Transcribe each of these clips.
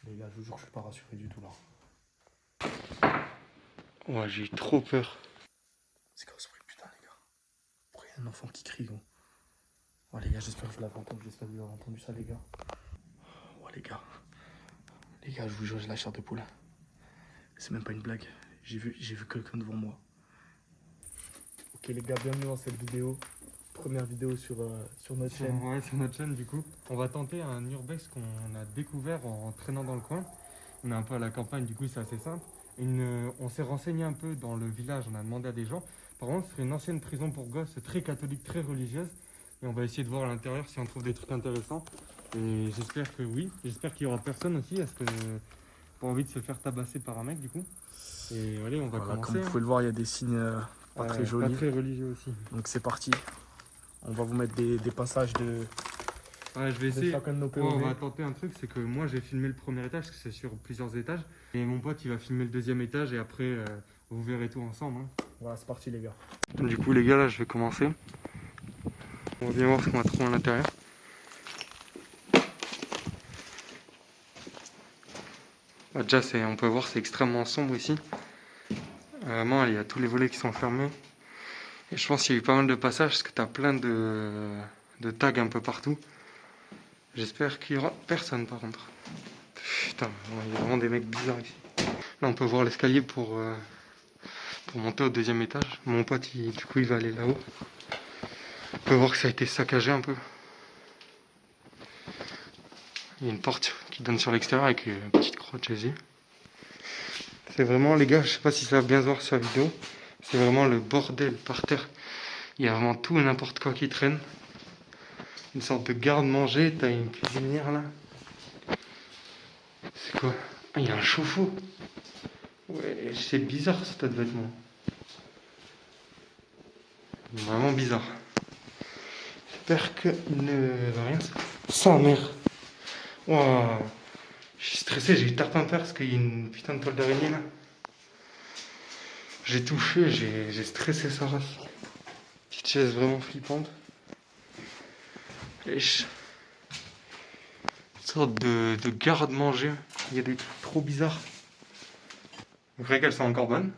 Les gars, je vous jure, je suis pas rassuré du tout là. Ouais, j'ai eu trop peur. C'est quoi ce bruit, putain, les gars? Pourquoi il y a un enfant qui crie, gros? Oh, les gars, j'espère que vous l'avez entendu, j'espère que vous avez entendu ça, les gars. Oh, les gars. Les gars, je vous jure, j'ai la chair de poule. C'est même pas une blague. J'ai vu quelqu'un devant moi. Ok, les gars, bienvenue dans cette vidéo. Première vidéo sur notre chaîne. Ouais, sur notre chaîne, du coup. On va tenter un urbex qu'on a découvert en traînant dans le coin. On est un peu à la campagne, du coup, c'est assez simple. On s'est renseigné un peu dans le village, on a demandé à des gens. Par contre, c'est une ancienne prison pour gosses, très catholique, très religieuse. Et on va essayer de voir à l'intérieur si on trouve des trucs intéressants. Et j'espère que oui. J'espère qu'il y aura personne aussi, parce que pas envie de se faire tabasser par un mec, du coup. Et allez, on va Voilà, commencer. comme vous pouvez le voir, il y a des signes pas très jolis. Pas très religieux aussi. Donc c'est parti. On va vous mettre des passages de Ouais, je vais essayer. chacun de nos Ouais, POV. on va tenter un truc, c'est que moi j'ai filmé le premier étage, parce que c'est sur plusieurs étages. Et mon pote il va filmer le deuxième étage et après vous verrez tout ensemble. Voilà, c'est parti, les gars. Du coup les gars, là je vais commencer. On va bien voir ce qu'on va trouver à l'intérieur. Déjà on peut voir c'est extrêmement sombre ici. Vraiment il y a tous les volets qui sont fermés. Et je pense qu'il y a eu pas mal de passages parce que tu as plein de tags un peu partout. J'espère qu'il y aura personne par contre. Putain, il y a vraiment des mecs bizarres ici. Là on peut voir l'escalier pour monter au deuxième étage. Mon pote du coup il va aller là-haut. On peut voir que ça a été saccagé un peu. Il y a une porte qui donne sur l'extérieur avec une petite croix de Jésus. C'est vraiment, les gars, je sais pas si ça va bien se voir sur la vidéo. C'est vraiment le bordel par terre. Il y a vraiment tout et n'importe quoi qui traîne. Une sorte de garde-manger. T'as une cuisinière là. C'est quoi? Ah, il y a un chauffe-eau. Ouais, c'est bizarre ce tas de vêtements. Vraiment bizarre. J'espère qu'il ne va rien. Ça, merde. Wow. Je suis stressé, j'ai eu tarpin peur parce qu'il y a une putain de toile d'araignée là. J'ai tout fait, j'ai stressé sa race. Petite chaise vraiment flippante. Et une sorte de garde-manger. Il y a des trucs trop bizarres. Je crois qu'elles sont encore bonnes.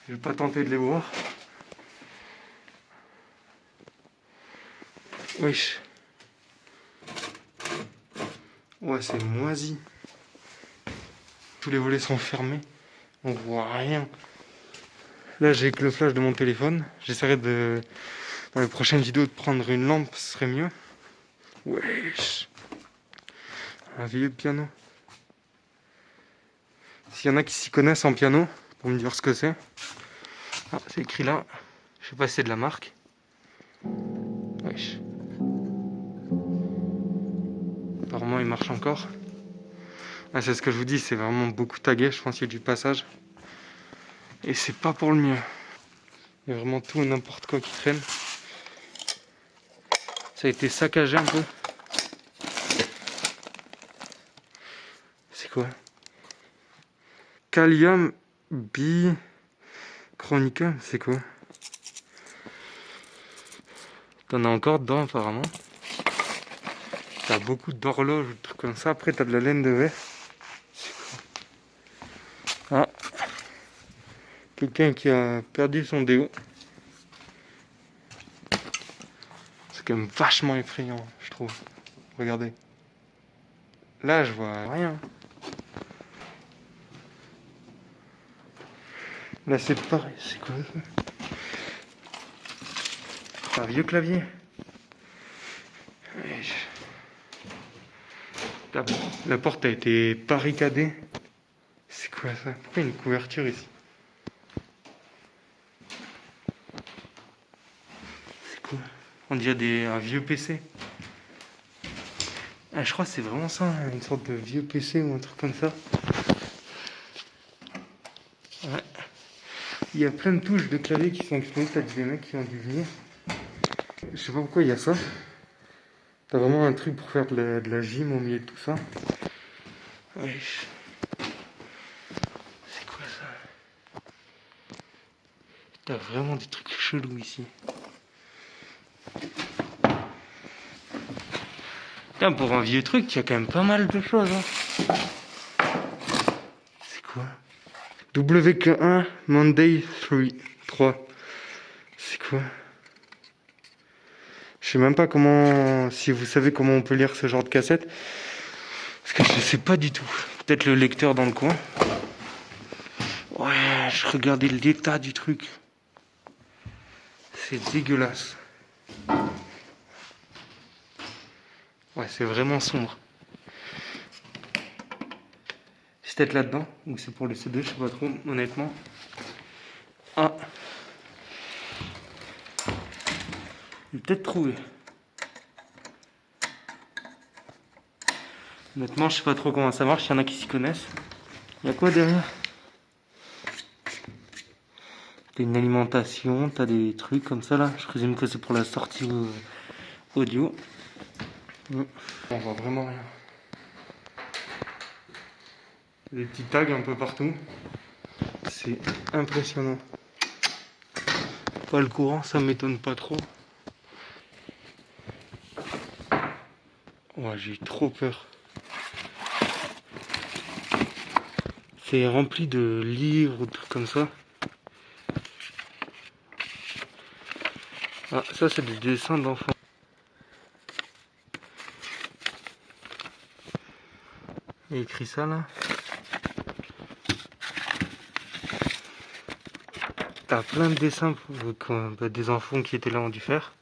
Je vais pas tenter de les voir. Wesh. Ouais, c'est moisi. Tous les volets sont fermés. On voit rien. Là, j'ai que le flash de mon téléphone. J'essaierai dans les prochaines vidéos de prendre une lampe, ce serait mieux. Wesh. Un vieux piano. S'il y en a qui s'y connaissent en piano, pour me dire ce que c'est. Ah, c'est écrit là. Je sais pas si c'est de la marque. Wesh. Apparemment, il marche encore. Ah, c'est ce que je vous dis, c'est vraiment beaucoup tagué. Je pense qu'il y a du passage. Et c'est pas pour le mieux. Il y a vraiment tout et n'importe quoi qui traîne. Ça a été saccagé un peu. C'est quoi? Callium Bichronicum, c'est quoi? T'en as encore dedans apparemment. T'as beaucoup d'horloges, de trucs comme ça. Après t'as de la laine de verre. Ah. Quelqu'un qui a perdu son déo. C'est quand même vachement effrayant, je trouve. Regardez. Là je vois rien. Là c'est pareil. C'est quoi ça? C'est un vieux clavier. La porte a été barricadée. C'est quoi ça? Pourquoi il y a une couverture ici? C'est quoi? On dirait un vieux PC. Ah, je crois que c'est vraiment ça, hein, une sorte de vieux PC ou un truc comme ça. Ouais. Il y a plein de touches de clavier qui sont explosées. T'as des mecs qui ont dû venir. Je sais pas pourquoi il y a ça. T'as vraiment un truc pour faire de la gym au milieu de tout ça. Wesh. C'est quoi ça? T'as vraiment des trucs chelous ici. Putain, pour un vieux truc, il y a quand même pas mal de choses. Hein. quoi? WK1 Monday 3. C'est quoi? Je sais même pas comment. Si vous savez comment on peut lire ce genre de cassette. Parce que je sais pas du tout. Peut-être le lecteur dans le coin. Ouais, je regardais l'état du truc. C'est dégueulasse. Ouais, c'est vraiment sombre. C'est peut-être là-dedans, ou c'est pour le C2, je sais pas trop, honnêtement. Ah, j'ai peut-être trouvé. Honnêtement, je sais pas trop comment ça marche, il y en a qui s'y connaissent. Il y a quoi derrière? T'as une alimentation, t'as des trucs comme ça là. Je présume que c'est pour la sortie audio. On voit vraiment rien. Des petits tags un peu partout. C'est impressionnant. Pas le courant, ça m'étonne pas trop. Ouais, j'ai eu trop peur. C'est rempli de livres ou de trucs comme ça. Ah, ça c'est des dessins d'enfants. Il y a écrit ça là. T'as plein de dessins que des enfants qui étaient là ont dû faire.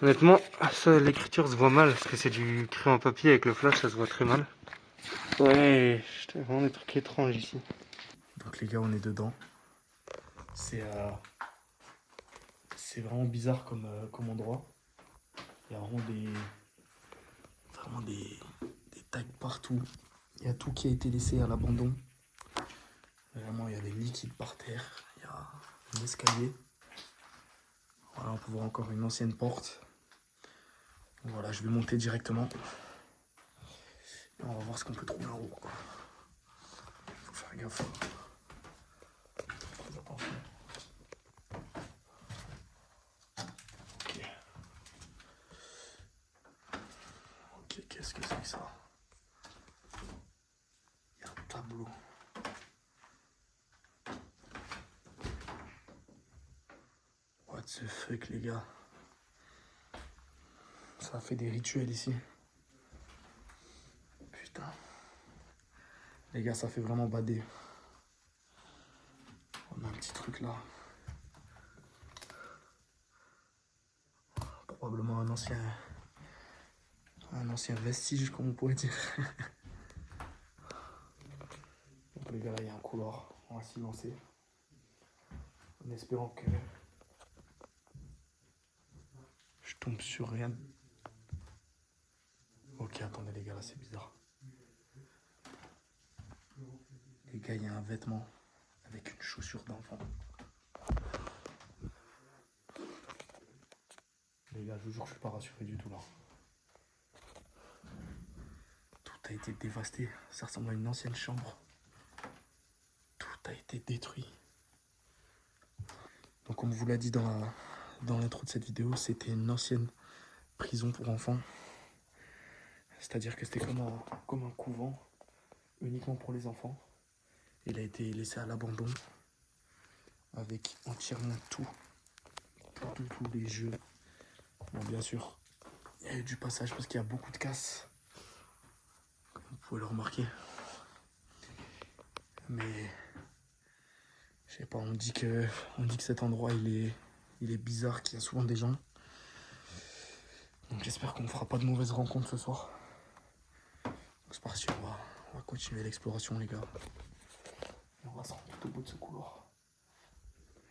Honnêtement, ça, l'écriture se voit mal parce que c'est du crayon papier avec le flash, ça se voit très mal. Ouais, c'est vraiment des trucs étranges ici. Donc les gars, on est dedans. C'est vraiment bizarre comme endroit. Il y a vraiment des tags partout. Il y a tout qui a été laissé à l'abandon. Vraiment, il y a des liquides par terre. Il y a un escalier. Voilà, on peut voir encore une ancienne porte. Voilà, je vais monter directement. Et on va voir ce qu'on peut trouver en haut. Faut faire gaffe. Fais attention. Ok. Ok, qu'est-ce que c'est que ça? Il y a un tableau. What the fuck, les gars? Ça fait des rituels ici. Putain. Les gars, ça fait vraiment bader. On a un petit truc là. Probablement un ancien vestige, comme on pourrait dire. Donc les gars, là, il y a un couloir. On va s'y lancer. En espérant que je tombe sur rien. Ok, attendez les gars, là, c'est bizarre. Les gars, il y a un vêtement avec une chaussure d'enfant. Les gars, je vous jure, je suis pas rassuré du tout là. Tout a été dévasté. Ça ressemble à une ancienne chambre. Tout a été détruit. Donc, comme on vous l'a dit dans l'intro de cette vidéo, c'était une ancienne prison pour enfants. C'est-à-dire que c'était comme un couvent, uniquement pour les enfants. Il a été laissé à l'abandon, avec entièrement tous les jeux. Bon, bien sûr, il y a eu du passage parce qu'il y a beaucoup de casse, comme vous pouvez le remarquer. Mais, je sais pas, on dit que cet endroit, il est bizarre, qu'il y a souvent des gens. Donc j'espère qu'on ne fera pas de mauvaises rencontres ce soir. Donc c'est parti, on va continuer l'exploration, les gars. Et on va se rendre tout au bout de ce couloir.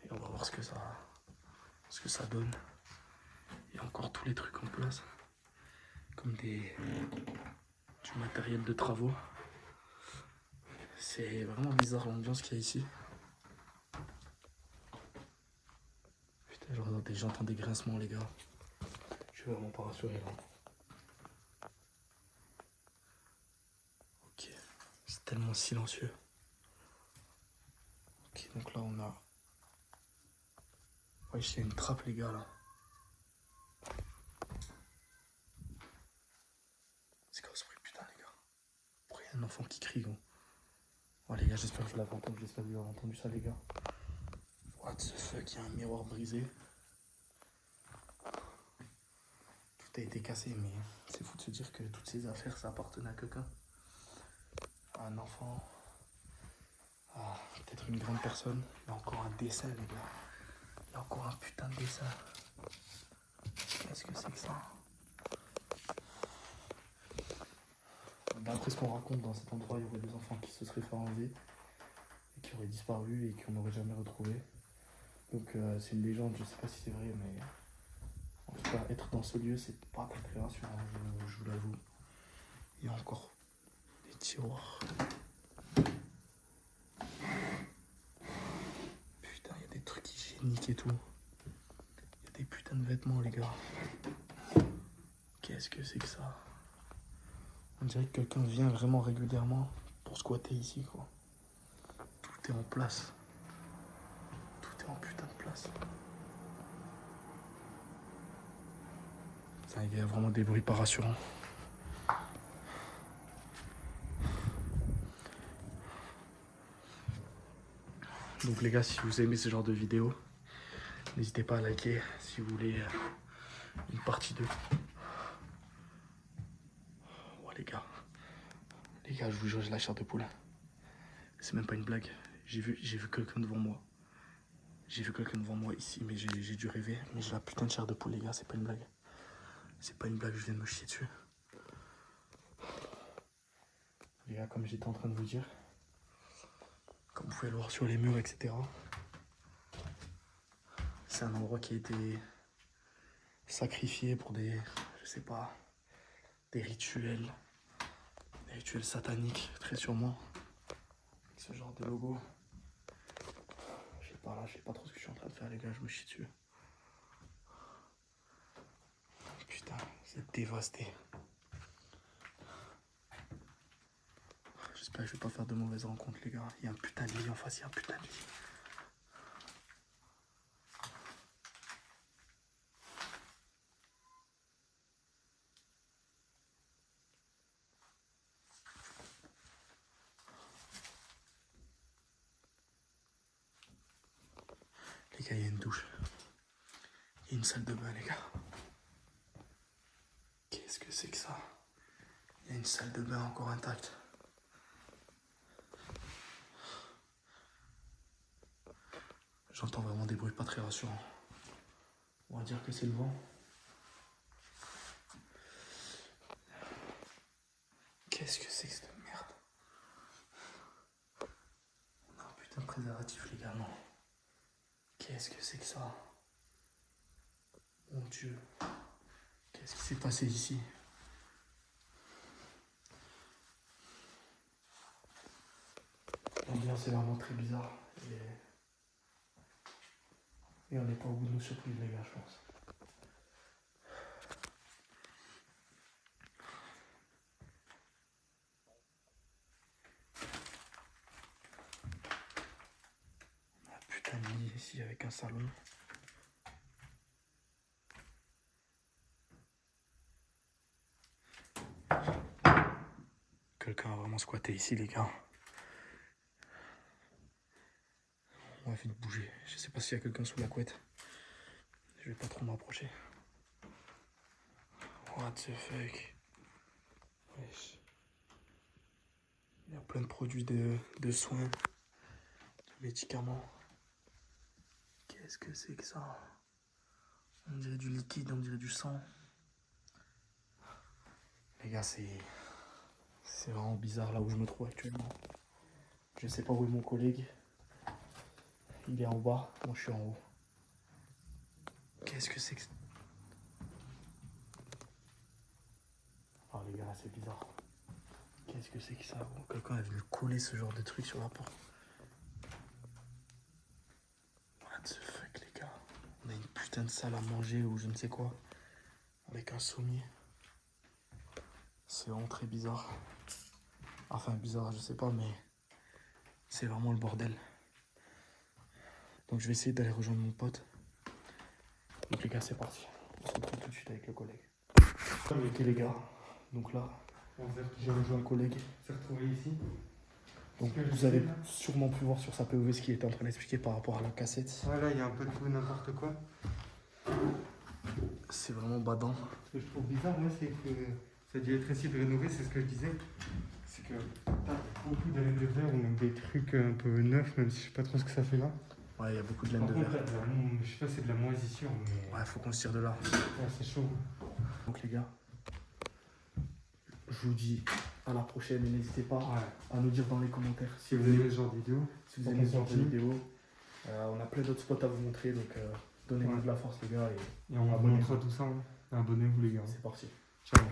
Et on va voir ce que ça donne. Il y a encore tous les trucs en place. Comme du matériel de travaux. C'est vraiment bizarre l'ambiance qu'il y a ici. Putain, j'entends des grincements, les gars. Je suis vraiment pas rassuré là. Ok, c'est tellement silencieux. Ok, donc là on a... Ouais, il y a une trappe, les gars, là. C'est quoi ce bruit, putain, les gars? Pourquoi il y a un enfant qui crie, gros? Oh les gars, j'espère que vous l'avez entendu, j'espère que vous avez entendu ça les gars. What the fuck, il y a un miroir brisé. Tout a été cassé, mais c'est fou de se dire que toutes ces affaires, ça appartenait à quelqu'un. À un enfant. À peut-être une grande personne. Il y a encore un dessin les gars. Il y a encore un putain de dessin. Qu'est-ce que c'est que ça? D'après ce qu'on raconte, dans cet endroit, il y aurait des enfants qui se seraient fait enlever et qui auraient disparu et qu'on n'aurait jamais retrouvé. Donc c'est une légende, je sais pas si c'est vrai, mais en tout cas, être dans ce lieu, c'est pas très rassurant, je vous l'avoue. Il y a encore des tiroirs. Putain, il y a des trucs hygiéniques et tout. Il y a des putains de vêtements, les gars. Qu'est-ce que c'est que ça? On dirait que quelqu'un vient vraiment régulièrement pour squatter ici, quoi. Tout est en place. Tout est en putain de place. Ça, il y a vraiment des bruits pas rassurants. Donc les gars, si vous aimez ce genre de vidéo, n'hésitez pas à liker si vous voulez une partie 2. Oh les gars, je vous jure, j'ai la chair de poule. C'est même pas une blague. J'ai vu quelqu'un devant moi. J'ai vu quelqu'un devant moi ici, mais j'ai dû rêver. Mais j'ai la putain de chair de poule, les gars, c'est pas une blague. C'est pas une blague, je viens de me chier dessus. Les gars, comme j'étais en train de vous dire, comme vous pouvez le voir sur les murs, etc. C'est un endroit qui a été sacrifié pour des, je sais pas, des rituels sataniques, très sûrement. Ce genre de logo. Je sais pas là, je sais pas trop ce que je suis en train de faire les gars, je me chie dessus. Putain, c'est dévasté. J'espère que je vais pas faire de mauvaises rencontres les gars. Il y a un putain de lit en face, il y a un putain de lit. Les gars, il y a une douche. Il y a une salle de bain les gars. Qu'est-ce que c'est que ça? Il y a une salle de bain encore intacte. J'entends vraiment des bruits pas très rassurants. On va dire que c'est le vent. Qu'est-ce que c'est que cette merde? On a un putain de préservatif les gars, non. Qu'est-ce que c'est que ça? Mon Dieu. Qu'est-ce qui s'est passé ici? L'ambiance est vraiment très bizarre. Et on n'est pas au bout de nos surprises les gars, je pense. Un putain de lit ici avec un salon. Quelqu'un a vraiment squatté ici les gars. On va vite bouger. Je sais pas s'il y a quelqu'un sous la couette. Je vais pas trop m'approcher. What the fuck? Wesh. Il y a plein de produits de soins, de médicaments. Qu'est-ce que c'est que ça? On dirait du liquide, on dirait du sang. Les gars, c'est vraiment bizarre là où je me trouve actuellement. Je sais pas où est mon collègue. Il est en bas, moi je suis en haut. Qu'est-ce que c'est que... Oh les gars, là c'est bizarre. Qu'est-ce que c'est que ça? Quelqu'un est venu coller ce genre de truc sur la porte. What the fuck les gars? On a une putain de salle à manger ou je ne sais quoi. Avec un sommier. C'est vraiment très bizarre. Enfin bizarre, je sais pas, mais c'est vraiment le bordel. Donc je vais essayer d'aller rejoindre mon pote. Donc les gars, c'est parti. On se retrouve tout de suite avec le collègue. Ok les gars, donc là, j'ai rejoint le collègue. On s'est retrouvé ici. Donc vous avez sûrement pu voir sur sa POV ce qu'il était en train d'expliquer par rapport à la cassette. Ouais, là, il y a un peu de tout, n'importe quoi. C'est vraiment badant. Ce que je trouve bizarre, moi, c'est que ça a dû être essayé de rénover, c'est ce que je disais. C'est que t'as beaucoup de laine de verre ou même des trucs un peu neufs, même si je sais pas trop ce que ça fait là. Ouais, il y a beaucoup de laine Par de contre, verre. là, je sais pas, c'est de la moisissure, mais Ouais, faut qu'on se tire de là. ouais, c'est chaud. Donc les gars, je vous dis à la prochaine et n'hésitez pas Ouais. à nous dire dans les commentaires Si vous aimez ce genre de vidéo, si vous aimez ce genre de vidéo. On a plein d'autres spots à vous montrer, donc donnez-nous Ouais. de la force les gars et et on vous Abonnez-vous. montrera tout ça. Hein. Abonnez-vous, les gars. c'est parti. Ciao.